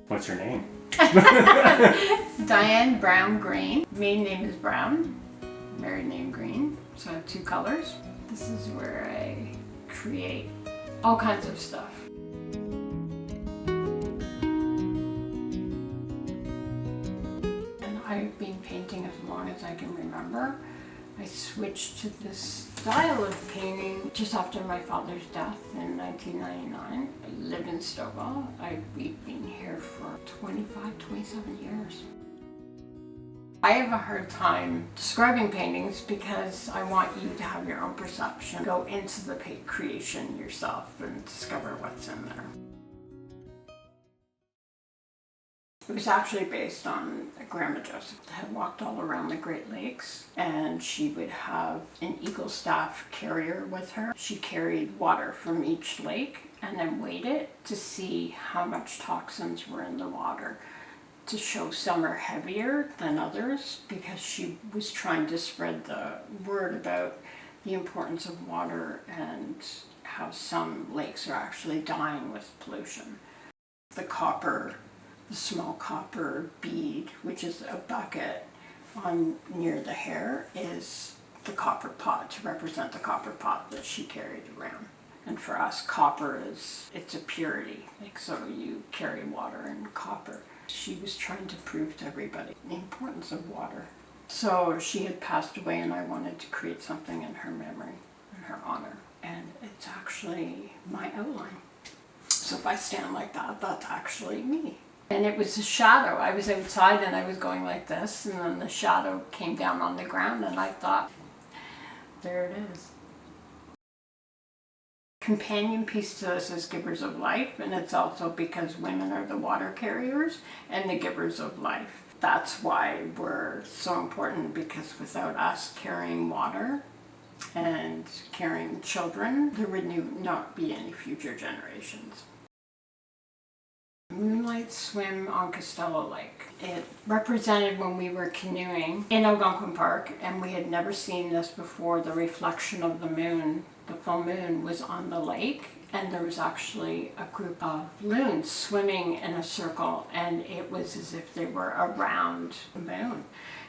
What's her name? Dianne Brown-Green. Main name is Brown, married name Green, so I have two colors. This is where I create all kinds of stuff. And I've been painting as long as I can remember. I switched to this style of painting just after my father's death in 1999. I lived in Stouffville. We've been here for 27 years. I have a hard time describing paintings because I want you to have your own perception. Go into the creation yourself and discover what's in there. It was actually based on Grandma Joseph that had walked all around the Great Lakes, and she would have an eagle staff carrier with her. She carried water from each lake and then weighed it to see how much toxins were in the water, to show some are heavier than others, because she was trying to spread the word about the importance of water and how some lakes are actually dying with pollution. The small copper bead, which is a bucket near the hair, is the copper pot, to represent the copper pot that she carried around. And for us, copper it's a purity, so you carry water in copper. She was trying to prove to everybody the importance of water. So she had passed away, and I wanted to create something in her memory, in her honor. And it's actually my outline. So if I stand like that, that's actually me. And it was a shadow. I was outside and I was going like this, and then the shadow came down on the ground, and I thought, there it is. Companion piece to this is givers of life, and it's also because women are the water carriers and the givers of life. That's why we're so important, because without us carrying water and carrying children, there would not be any future generations. Moonlight swim on Costello Lake. It represented when we were canoeing in Algonquin Park, and we had never seen this before. The reflection of the moon, the full moon, was on the lake, and there was actually a group of loons swimming in a circle, and it was as if they were around the moon.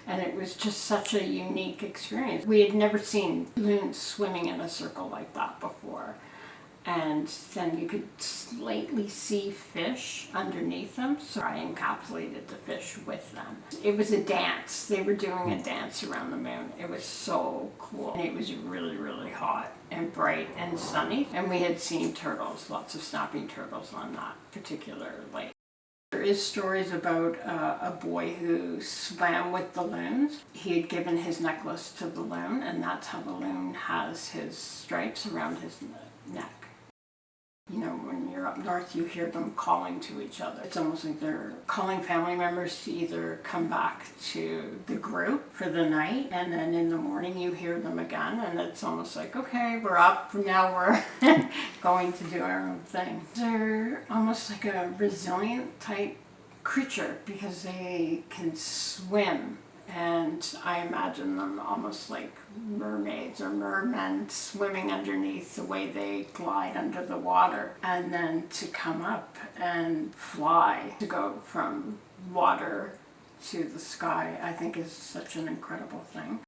And it was just such a unique experience. We had never seen loons swimming in a circle like that before. And then you could slightly see fish underneath them, so I encapsulated the fish with them. It was a dance. They were doing a dance around the moon. It was so cool. And it was really, really hot and bright and sunny. And we had seen turtles, lots of snapping turtles on that particular lake. There is stories about a boy who swam with the loons. He had given his necklace to the loon, and that's how the loon has his stripes around his neck. You know, when you're up north, you hear them calling to each other. It's almost like they're calling family members to either come back to the group for the night, and then in the morning you hear them again, and it's almost like, okay, we're up, now we're going to do our own thing. They're almost like a resilient type creature because they can swim. And I imagine them almost like mermaids or mermen swimming underneath, the way they glide under the water. And then to come up and fly, to go from water to the sky, I think is such an incredible thing.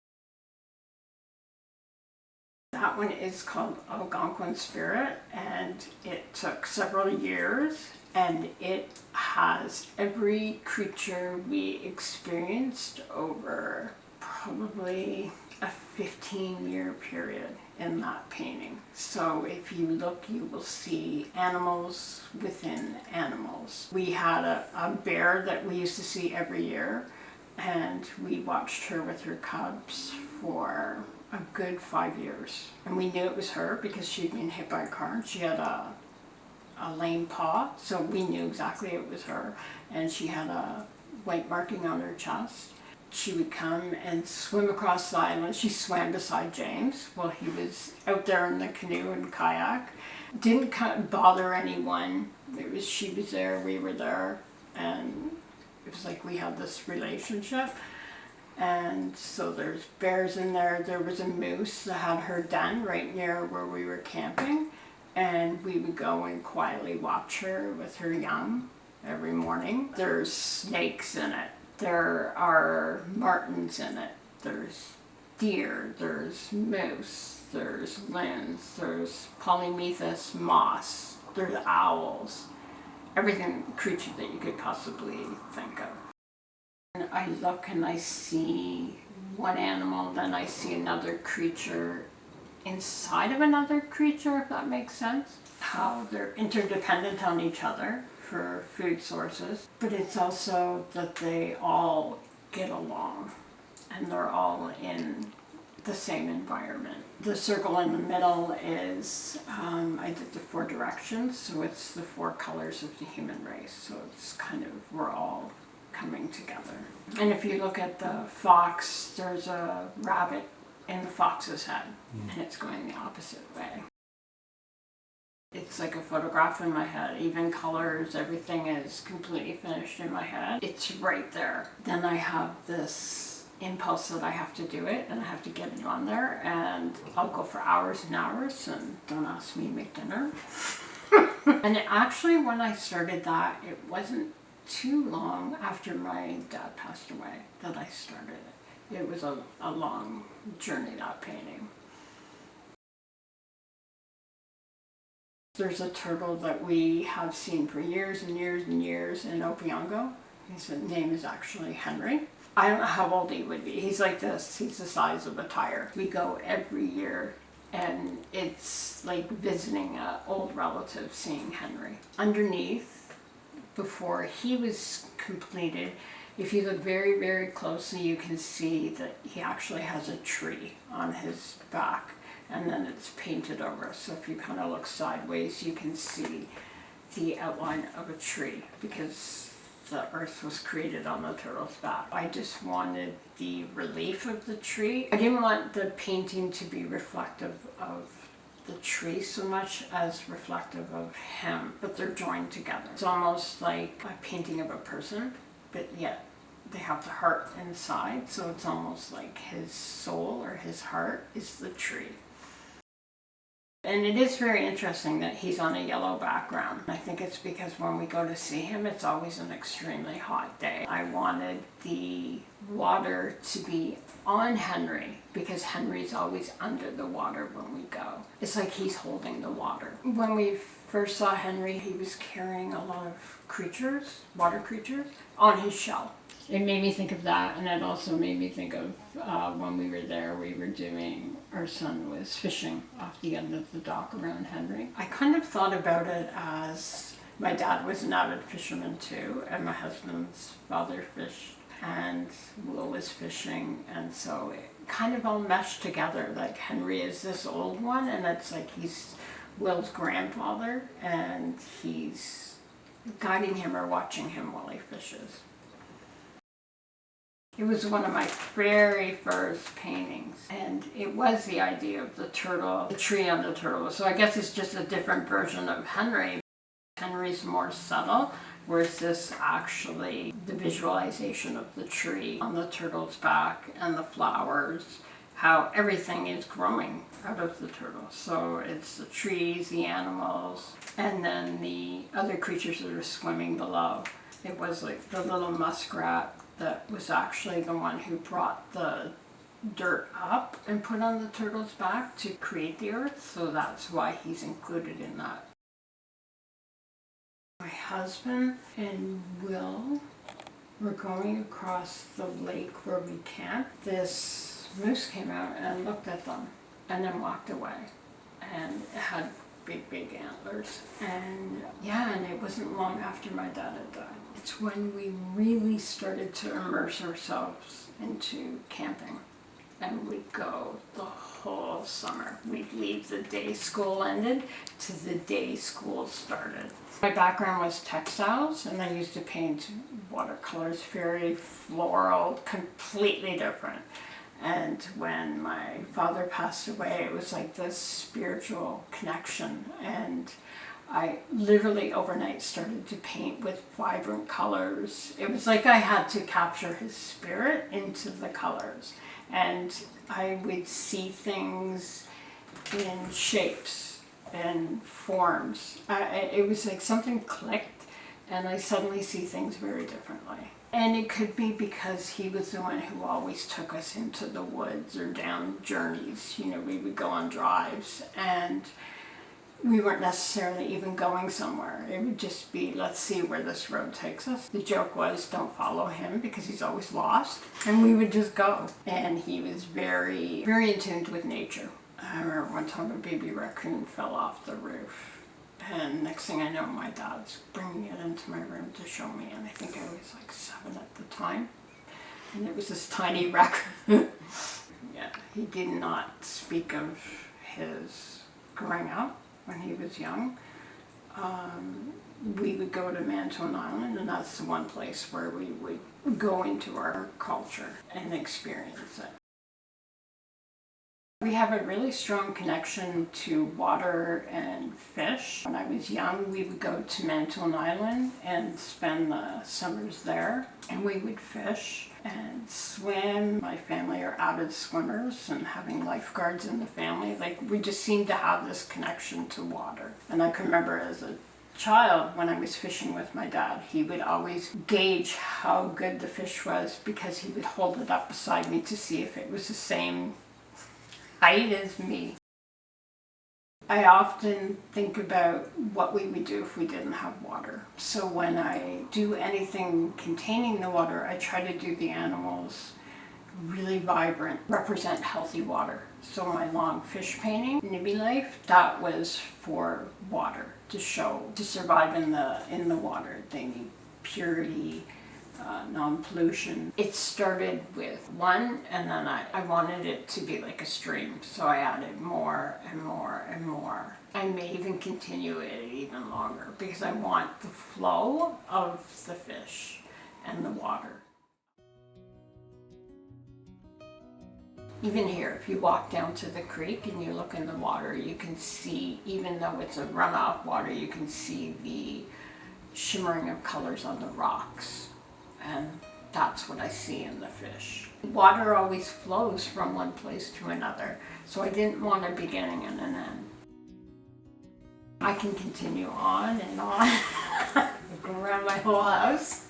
That one is called Algonquin Spirit, and it took several years. And it has every creature we experienced over probably a 15-year period in that painting. So if you look, you will see animals within animals. We had a bear that we used to see every year, and we watched her with her cubs for a good 5 years. And we knew it was her because she'd been hit by a car, and she had a lame paw, so we knew exactly it was her, and she had a white marking on her chest. She would come and swim across the island. She swam beside James while he was out there in the canoe and kayak. Didn't bother anyone. She was there, we were there, and it was like we had this relationship. And so there's bears in there. There was a moose that had her den right near where we were camping. And we would go and quietly watch her with her young every morning. There's snakes in it. There are martens in it. There's deer, there's moose, there's loons, there's polymethus moss, there's owls, everything creature that you could possibly think of. And I look and I see one animal, then I see another creature inside of another creature, if that makes sense. How they're interdependent on each other for food sources, but it's also that they all get along and they're all in the same environment. The circle in the middle is, I did the 4 directions, so it's the 4 colors of the human race. So it's kind of, we're all coming together. And if you look at the fox, there's a rabbit in the fox's head, and it's going the opposite way. It's like a photograph in my head, even colors, everything is completely finished in my head. It's right there. Then I have this impulse that I have to do it, and I have to get it on there, and I'll go for hours and hours, and don't ask me to make dinner. And actually, when I started that, it wasn't too long after my dad passed away that I started it. It was a long journey, that painting. There's a turtle that we have seen for years and years and years in Opeongo. His name is actually Henry. I don't know how old he would be. He's like this. He's the size of a tire. We go every year, and it's like visiting an old relative, seeing Henry. Underneath, before he was completed, if you look very, very closely, you can see that he actually has a tree on his back, and then it's painted over. So if you kind of look sideways, you can see the outline of a tree, because the earth was created on the turtle's back. I just wanted the relief of the tree. I didn't want the painting to be reflective of the tree so much as reflective of him, but they're joined together. It's almost like a painting of a person, but yet they have the heart inside, so it's almost like his soul or his heart is the tree. And it is very interesting that he's on a yellow background. I think it's because when we go to see him, it's always an extremely hot day. I wanted the water to be on Henry, because Henry's always under the water when we go. It's like he's holding the water. When we first saw Henry, he was carrying a lot of creatures, water creatures, on his shell. It made me think of that, and it also made me think of when we were there, our son was fishing off the end of the dock around Henry. I kind of thought about it as, my dad was an avid fisherman too, and my husband's father fished, and Will was fishing, and so it kind of all meshed together. Like Henry is this old one, and it's like he's Will's grandfather, and he's guiding him or watching him while he fishes. It was one of my very first paintings, and it was the idea of the turtle, the tree on the turtle. So I guess it's just a different version of Henry. Henry's more subtle, whereas this actually, the visualization of the tree on the turtle's back and the flowers, how everything is growing out of the turtle. So it's the trees, the animals, and then the other creatures that are swimming below. It was like the little muskrat that was actually the one who brought the dirt up and put on the turtle's back to create the earth, so that's why he's included in that. My husband and Will were going across the lake where we camped. This moose came out and looked at them and then walked away, and it had big antlers. And yeah, and it wasn't long after my dad had died. It's when we really started to immerse ourselves into camping, and we'd go the whole summer. We'd leave the day school ended to the day school started. My background was textiles, and I used to paint watercolors, very floral, completely different. And when my father passed away, it was like this spiritual connection, and I literally overnight started to paint with vibrant colors. It was like I had to capture his spirit into the colors, and I would see things in shapes and forms. It was like something clicked, and I suddenly see things very differently. And it could be because he was the one who always took us into the woods or down journeys. You know, we would go on drives and we weren't necessarily even going somewhere. It would just be, let's see where this road takes us. The joke was, don't follow him because he's always lost. And we would just go. And he was very, very in tune with nature. I remember one time a baby raccoon fell off the roof. And next thing I know, my dad's bringing it into my room to show me. And I think I was like 7 at the time. And it was this tiny raccoon. Yeah, he did not speak of his growing up when he was young. We would go to Manitoulin Island, and that's the one place where we would go into our culture and experience it. We have a really strong connection to water and fish. When I was young, we would go to Manitoulin Island and spend the summers there, and we would fish and swim. My family are avid swimmers, and having lifeguards in the family, like, we just seemed to have this connection to water. And I can remember as a child, when I was fishing with my dad, he would always gauge how good the fish was because he would hold it up beside me to see if it was the same height as me. I often think about what we would do if we didn't have water. So when I do anything containing the water, I try to do the animals really vibrant, represent healthy water. So my long fish painting, Nibby Life, that was for water, to show, to survive in the water. They need purity, non-pollution. It started with one, and then I wanted it to be like a stream, so I added more and more and more. I may even continue it even longer because I want the flow of the fish and the water. Even here, if you walk down to the creek and you look in the water, you can see, even though it's a runoff water, you can see the shimmering of colors on the rocks. And that's what I see in the fish. Water always flows from one place to another, so I didn't want a beginning and an end. I can continue on and on. Go around my whole house.